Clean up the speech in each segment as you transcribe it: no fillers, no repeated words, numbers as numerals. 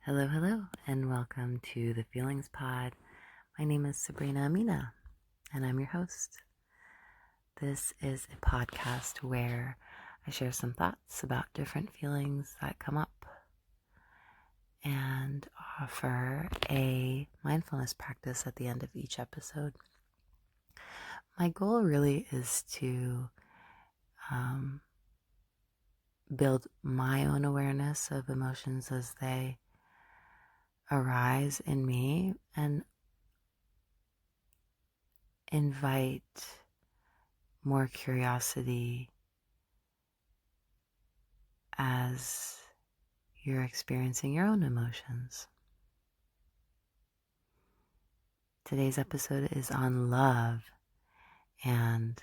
Hello, hello, and welcome to the Feelings Pod. My name is Sabrina Amina, and I'm your host. This is a podcast where I share some thoughts about different feelings that come up and offer a mindfulness practice at the end of each episode. My goal really is to build my own awareness of emotions as they arise in me and invite more curiosity as you're experiencing your own emotions. Today's episode is on love, and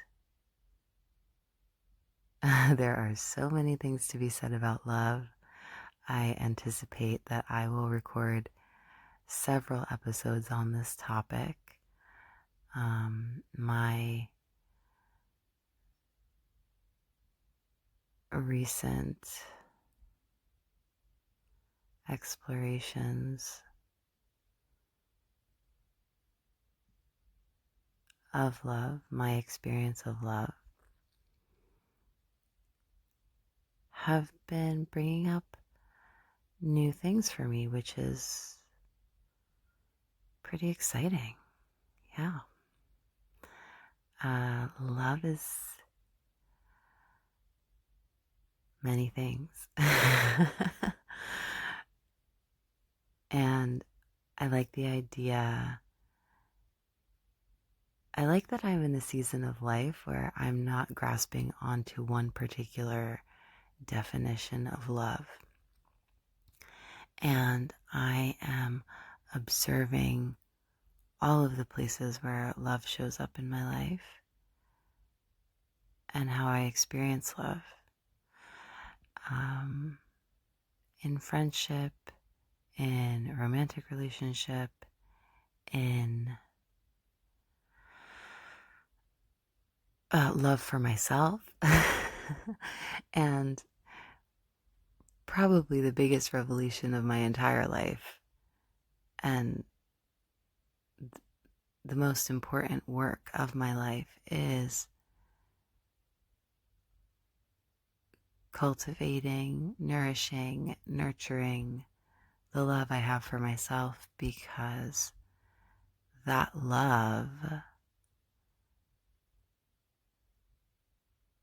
there are so many things to be said about love. I anticipate that I will record several episodes on this topic. My recent explorations of love, my experience of love, have been bringing up new things for me, which is pretty exciting. Yeah. Love is many things. And I like the idea. I like that I'm in a season of life where I'm not grasping onto one particular definition of love. And I am observing all of the places where love shows up in my life and how I experience love. In friendship, in a romantic relationship, in love for myself, and probably the biggest revelation of my entire life, and the most important work of my life is cultivating, nourishing, nurturing the love I have for myself, because that love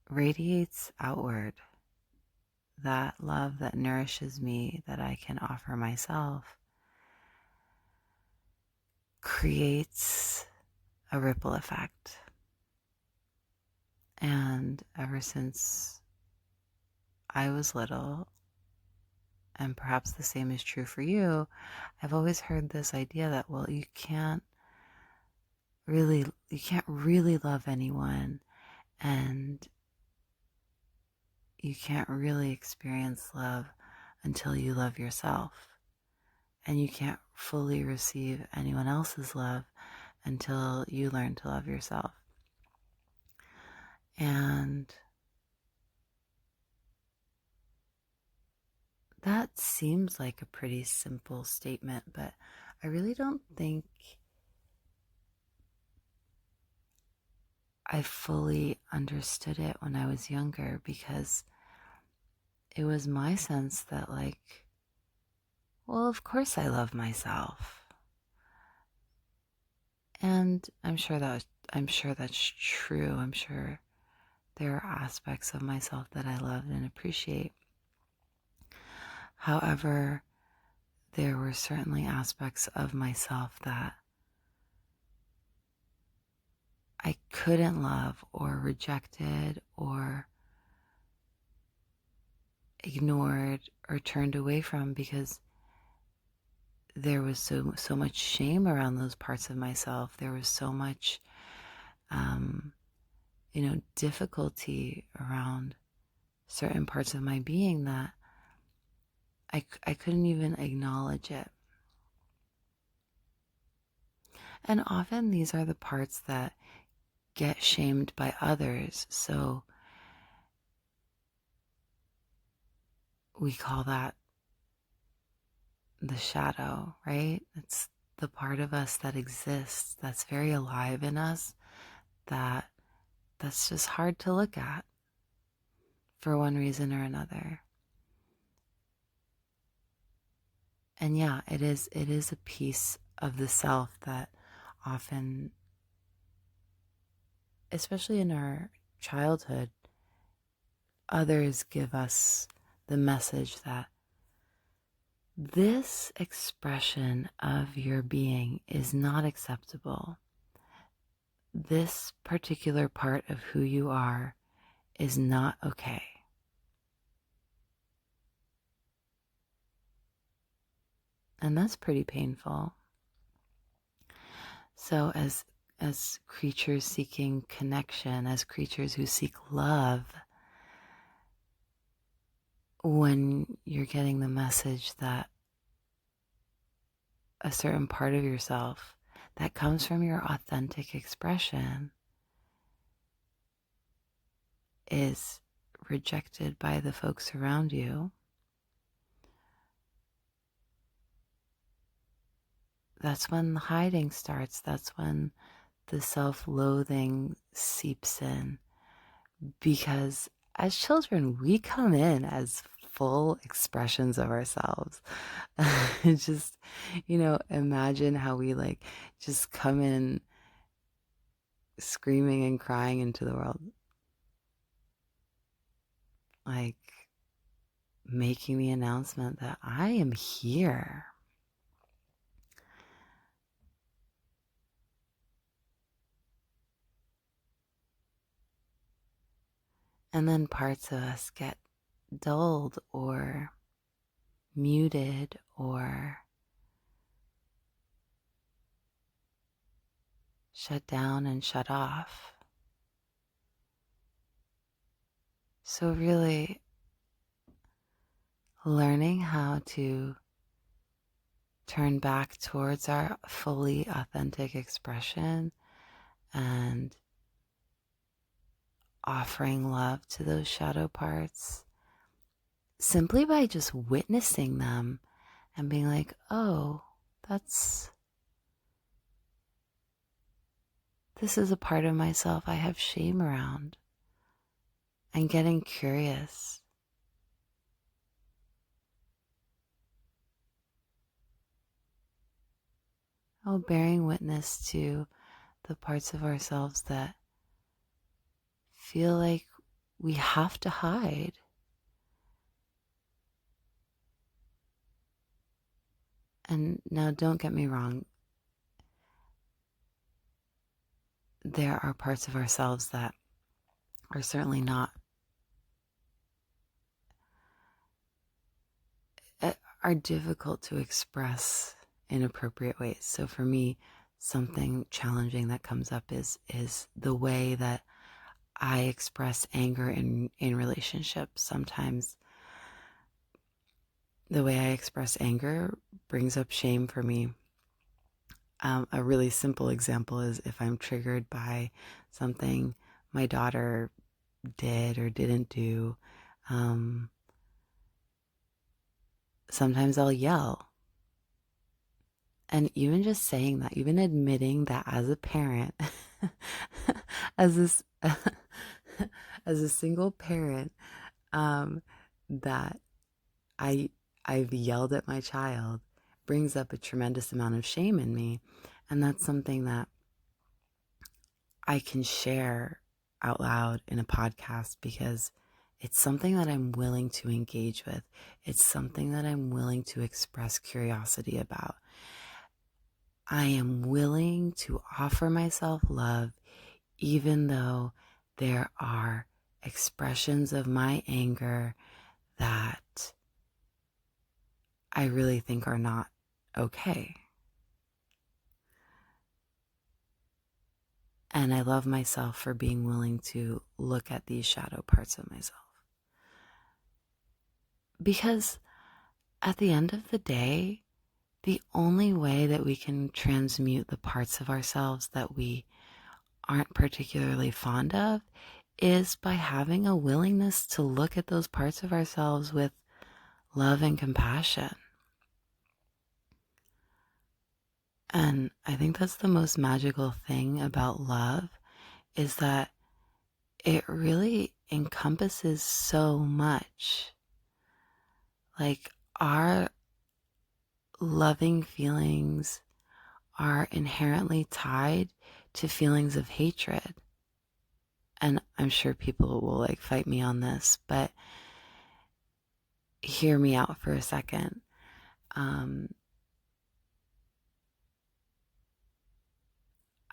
radiates outward. That love that nourishes me, that I can offer myself, creates a ripple effect. And ever since I was little, and perhaps the same is true for you, I've always heard this idea that, well, you can't really love anyone, and you can't really experience love until you love yourself. And you can't fully receive anyone else's love until you learn to love yourself. And that seems like a pretty simple statement, but I really don't think I fully understood it when I was younger, because it was my sense that, like, well, of course I love myself. And I'm sure that's true. I'm sure there are aspects of myself that I love and appreciate. However, there were certainly aspects of myself that I couldn't love, or rejected, or ignored, or turned away from, because there was so much shame around those parts of myself. There was so much difficulty around certain parts of my being that I couldn't even acknowledge it. And often these are the parts that get shamed by others. So we call that the shadow, right? It's the part of us that exists, that's very alive in us, that's just hard to look at for one reason or another. And yeah, it is a piece of the self that often, especially in our childhood, others give us the message that this expression of your being is not acceptable. This particular part of who you are is not okay. And that's pretty painful. So as creatures seeking connection, as creatures who seek love, when you're getting the message that a certain part of yourself that comes from your authentic expression is rejected by the folks around you, that's when the hiding starts. That's when the self-loathing seeps in. Because as children, we come in as full expressions of ourselves. Just, imagine how we just come in screaming and crying into the world. Like making the announcement that I am here. And then parts of us get dulled or muted or shut down and shut off. So really learning how to turn back towards our fully authentic expression and offering love to those shadow parts simply by just witnessing them and being like, oh, this is a part of myself I have shame around, and getting curious. Oh, bearing witness to the parts of ourselves that feel like we have to hide. And now don't get me wrong, there are parts of ourselves that are certainly not, are difficult to express in appropriate ways. So for me, something challenging that comes up is the way that I express anger in relationships. Sometimes the way I express anger brings up shame for me. A really simple example is if I'm triggered by something my daughter did or didn't do, sometimes I'll yell. And even just saying that, even admitting that as a parent, as this, as a single parent, that I've yelled at my child brings up a tremendous amount of shame in me. And that's something that I can share out loud in a podcast because it's something that I'm willing to engage with. It's something that I'm willing to express curiosity about. I am willing to offer myself love even though there are expressions of my anger that I really think are not okay. And I love myself for being willing to look at these shadow parts of myself. Because at the end of the day, the only way that we can transmute the parts of ourselves that we aren't particularly fond of is by having a willingness to look at those parts of ourselves with love and compassion. And I think that's the most magical thing about love is that it really encompasses so much. Like our loving feelings are inherently tied to feelings of hatred. And I'm sure people will like fight me on this, but hear me out for a second. Um,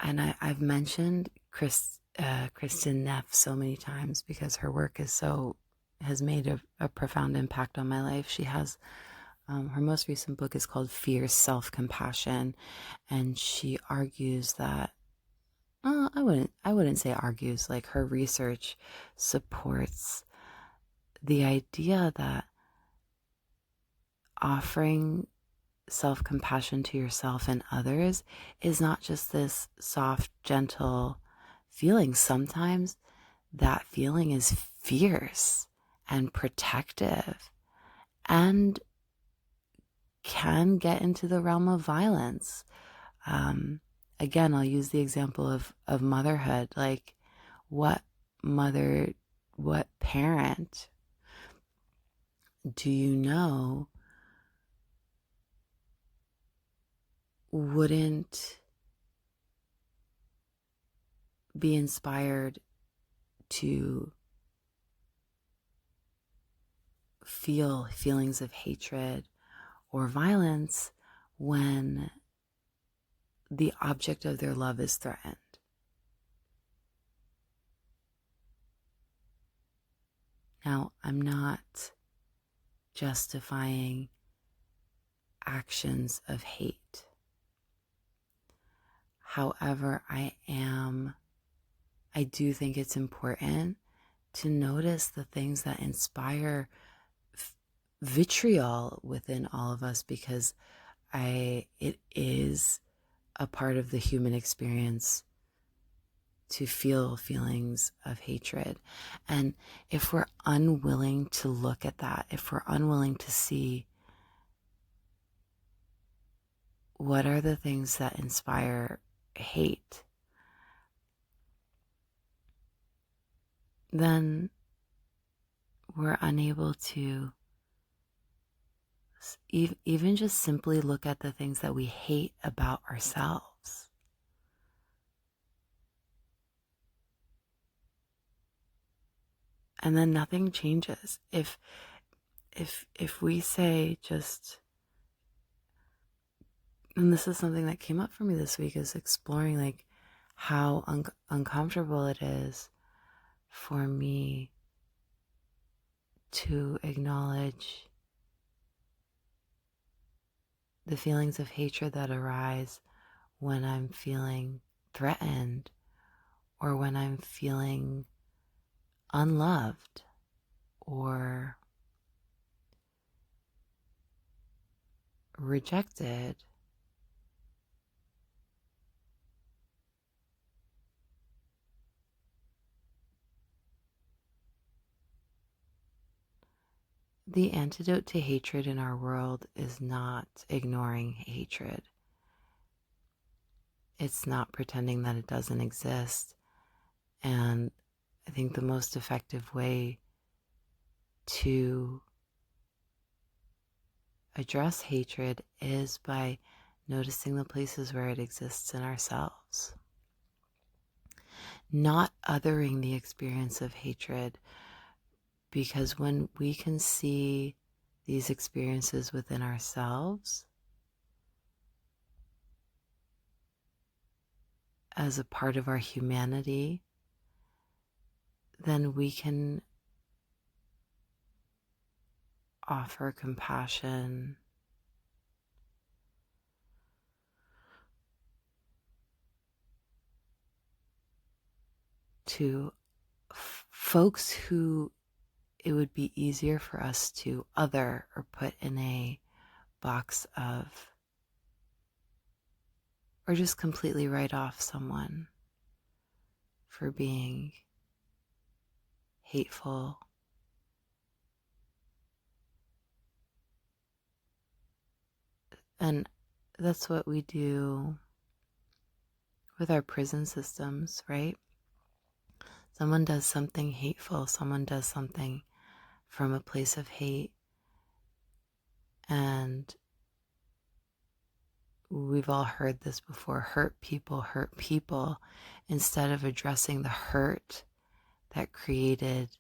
and I've mentioned Kristen Neff so many times because her work has made a profound impact on my life. She has her most recent book is called Fierce Self-Compassion, and she argues that I wouldn't say argues, like her research supports the idea that offering self-compassion to yourself and others is not just this soft, gentle feeling. Sometimes that feeling is fierce and protective and can get into the realm of violence. Um, Again, I'll use the example of motherhood. Like, what mother, what parent do you know wouldn't be inspired to feel feelings of hatred or violence when the object of their love is threatened? Now, I'm not justifying actions of hate. However, I do think it's important to notice the things that inspire vitriol within all of us, because it is a part of the human experience to feel feelings of hatred. And if we're unwilling to look at that, if we're unwilling to see what are the things that inspire hate, then we're unable to even just simply look at the things that we hate about ourselves. And then nothing changes. If we say just, and this is something that came up for me this week, is exploring like how uncomfortable it is for me to acknowledge the feelings of hatred that arise when I'm feeling threatened or when I'm feeling unloved or rejected. The antidote to hatred in our world is not ignoring hatred. It's not pretending that it doesn't exist. And I think the most effective way to address hatred is by noticing the places where it exists in ourselves. Not othering the experience of hatred, because when we can see these experiences within ourselves as a part of our humanity, then we can offer compassion to folks who it would be easier for us to other or put in a box of, or just completely write off someone for being hateful. And that's what we do with our prison systems, right? Someone does something hateful, someone does something from a place of hate, and we've all heard this before: hurt people, instead of addressing the hurt that created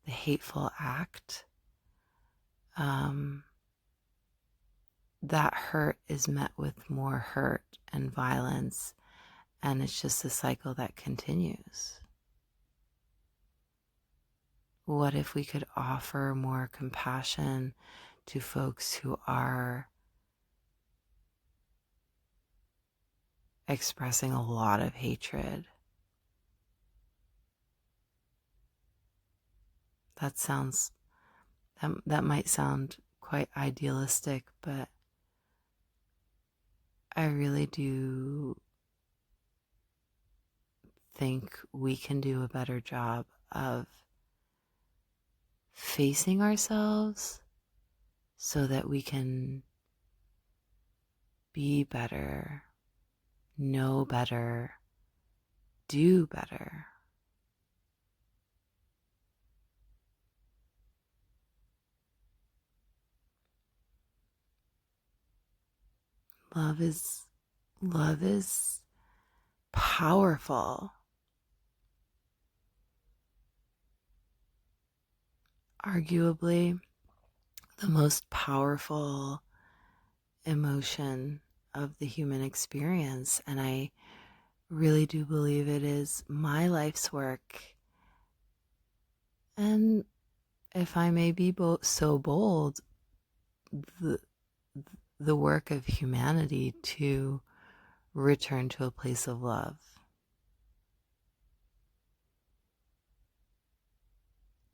the hateful act. That hurt is met with more hurt and violence, and it's just a cycle that continues. What if we could offer more compassion to folks who are expressing a lot of hatred? That might sound quite idealistic, but I really do think we can do a better job of facing ourselves so that we can be better, know better, do better. Love is powerful. Arguably the most powerful emotion of the human experience, and I really do believe it is my life's work. And if I may be so bold, the work of humanity to return to a place of love.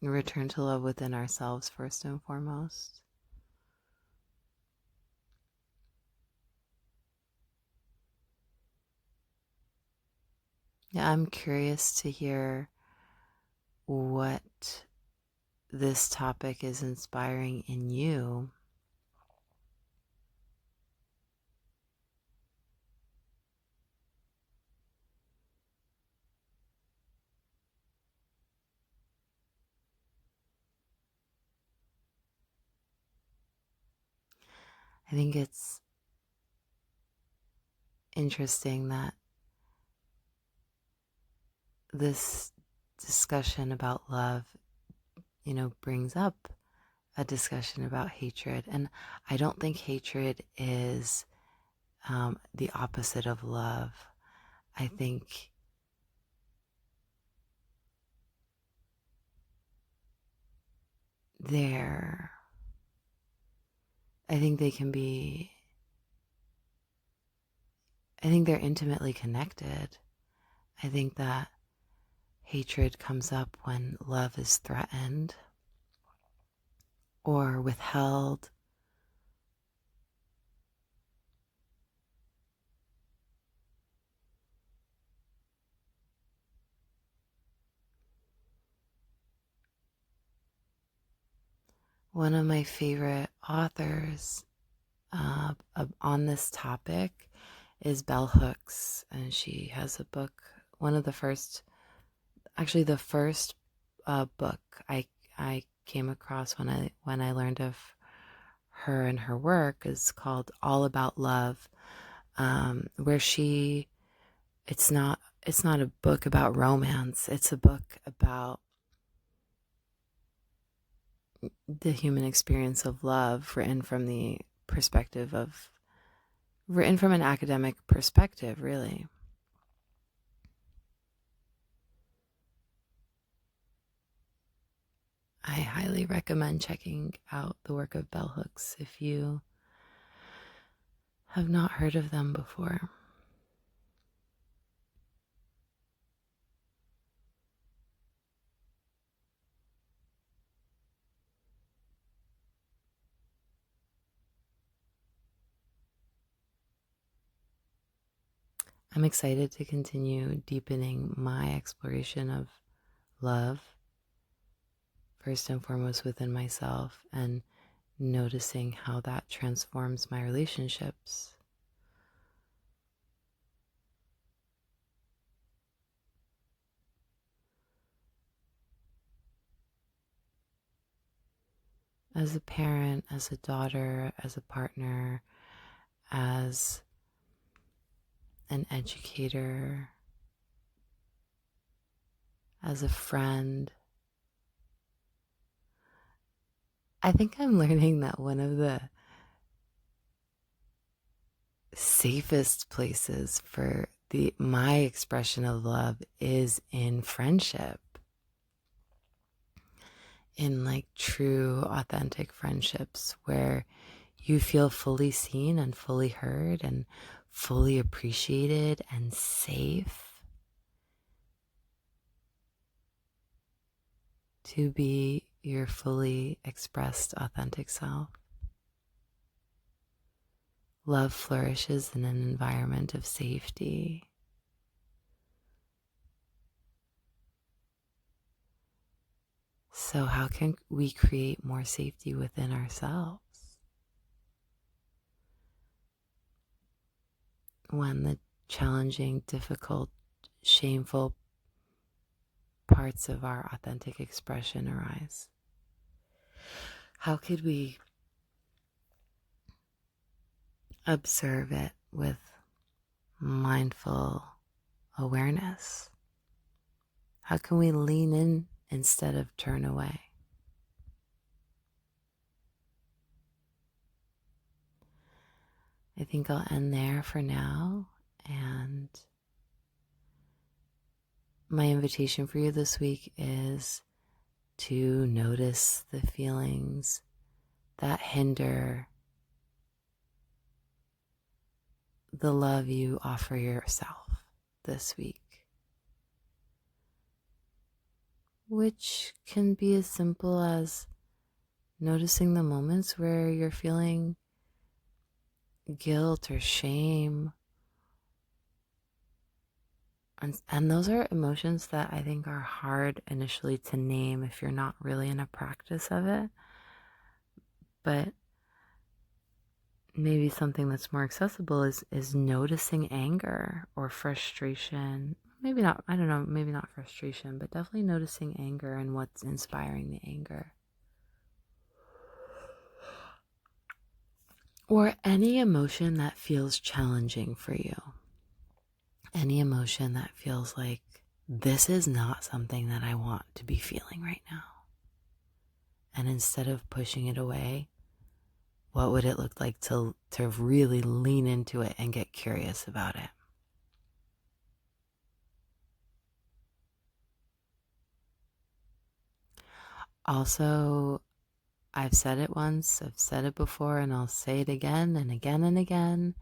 Return to love within ourselves first and foremost. Yeah, I'm curious to hear what this topic is inspiring in you. I think it's interesting that this discussion about love, brings up a discussion about hatred. And I don't think hatred is the opposite of love. I think they're intimately connected. I think that hatred comes up when love is threatened or withheld. One of my favorite authors on this topic is Bell Hooks, and she has a book, the first book I came across when I learned of her and her work is called All About Love, where it's not a book about romance. It's a book about the human experience of love, written from an academic perspective, really. I highly recommend checking out the work of Bell Hooks if you have not heard of them before. I'm excited to continue deepening my exploration of love, first and foremost within myself, and noticing how that transforms my relationships. as a parent, as a daughter, as a partner, as an educator, as a friend. I think I'm learning that one of the safest places for my expression of love is in friendship, in like true authentic friendships where you feel fully seen and fully heard and fully appreciated and safe to be your fully expressed authentic self. Love flourishes in an environment of safety. So how can we create more safety within ourselves when the challenging, difficult, shameful parts of our authentic expression arise? How could we observe it with mindful awareness? How can we lean in instead of turn away? I think I'll end there for now. And my invitation for you this week is to notice the feelings that hinder the love you offer yourself this week, which can be as simple as noticing the moments where you're feeling guilt or shame. And those are emotions that I think are hard initially to name if you're not really in a practice of it. But maybe something that's more accessible is noticing anger or frustration. Maybe not, I don't know, maybe not frustration, but definitely noticing anger and what's inspiring the anger. Or any emotion that feels challenging for you. Any emotion that feels like this is not something that I want to be feeling right now. And instead of pushing it away, what would it look like to really lean into it and get curious about it? Also, I've said it once, I've said it before, and I'll say it again and again and again.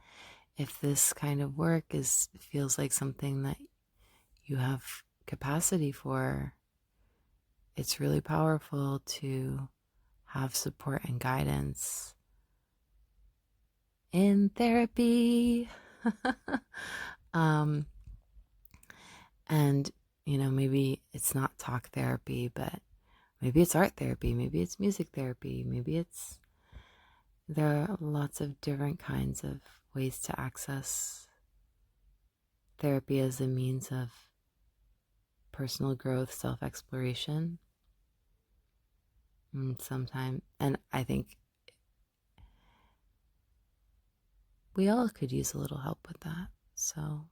If this kind of work feels like something that you have capacity for, it's really powerful to have support and guidance in therapy. And maybe it's not talk therapy, but maybe it's art therapy, maybe it's music therapy, there are lots of different kinds of ways to access therapy as a means of personal growth, self-exploration. And I think we all could use a little help with that. So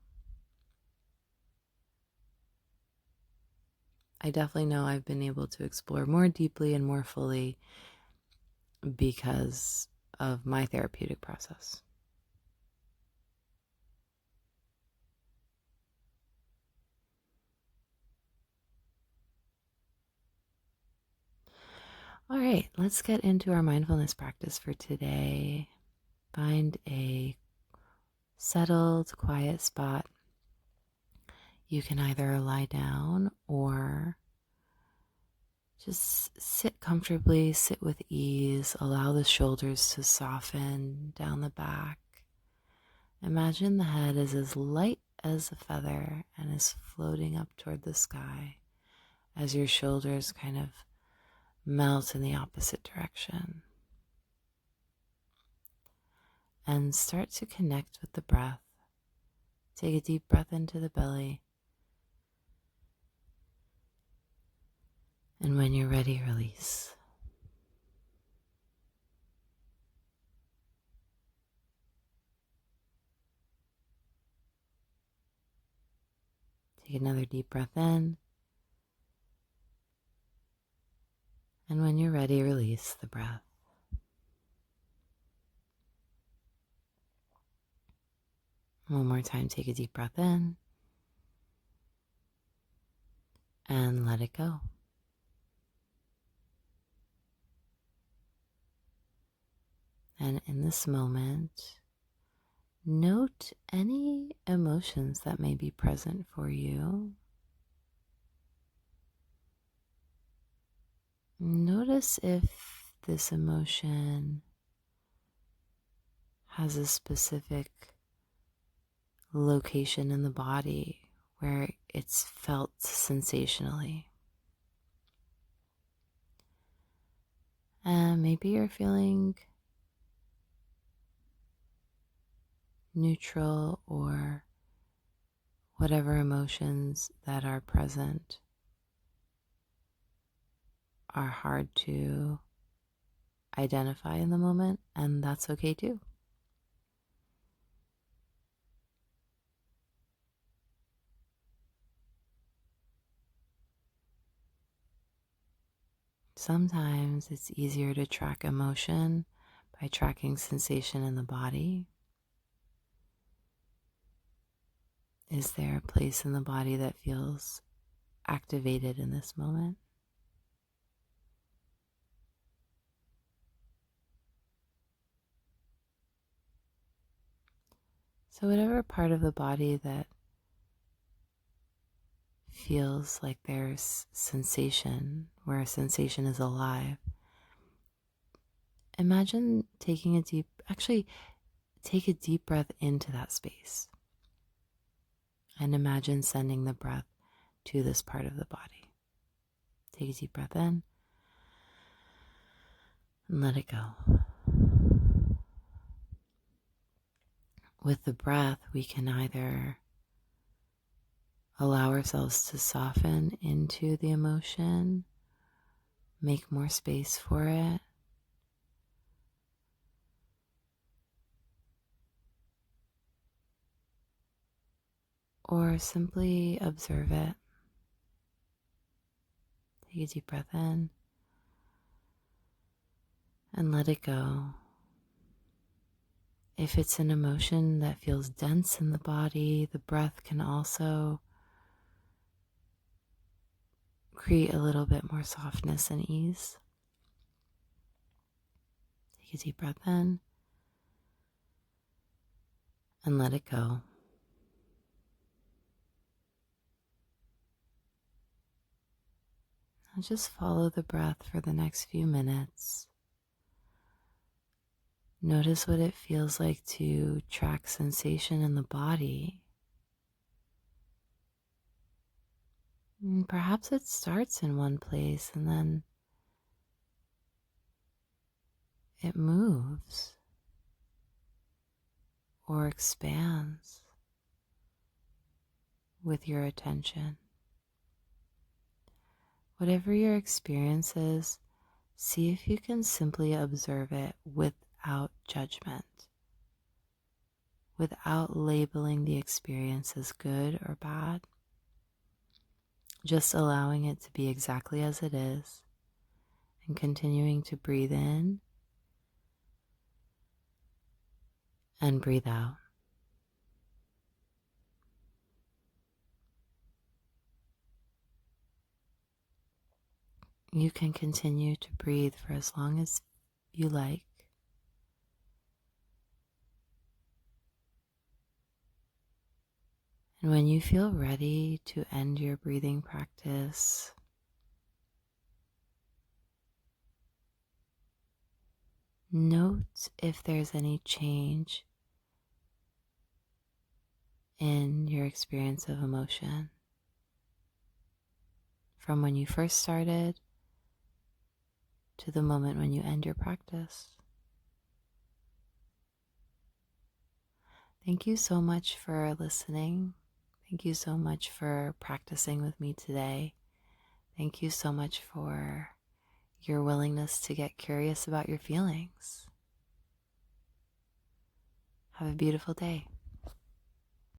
I definitely know I've been able to explore more deeply and more fully because of my therapeutic process. All right, let's get into our mindfulness practice for today. Find a settled, quiet spot. You can either lie down or just sit comfortably, sit with ease, allow the shoulders to soften down the back. Imagine the head is as light as a feather and is floating up toward the sky as your shoulders kind of melt in the opposite direction. And start to connect with the breath. Take a deep breath into the belly. And when you're ready, release. Take another deep breath in. And when you're ready, release the breath. One more time, take a deep breath in and let it go. And in this moment, note any emotions that may be present for you. Notice if this emotion has a specific location in the body where it's felt sensationally. And maybe you're feeling neutral, or whatever emotions that are present are hard to identify in the moment, and that's okay too. Sometimes it's easier to track emotion by tracking sensation in the body. Is there a place in the body that feels activated in this moment? So whatever part of the body that feels like there's sensation, where a sensation is alive, imagine take a deep breath into that space. And imagine sending the breath to this part of the body. Take a deep breath in and let it go. With the breath, we can either allow ourselves to soften into the emotion, make more space for it, or simply observe it. Take a deep breath in and let it go. If it's an emotion that feels dense in the body, the breath can also create a little bit more softness and ease. Take a deep breath in and let it go. Now just follow the breath for the next few minutes. Notice what it feels like to track sensation in the body. And perhaps it starts in one place and then it moves or expands with your attention. Whatever your experience is, see if you can simply observe it without judgment, without labeling the experience as good or bad, just allowing it to be exactly as it is and continuing to breathe in and breathe out. You can continue to breathe for as long as you like. And when you feel ready to end your breathing practice, note if there's any change in your experience of emotion from when you first started to the moment when you end your practice. Thank you so much for listening. Thank you so much for practicing with me today. Thank you so much for your willingness to get curious about your feelings. Have a beautiful day.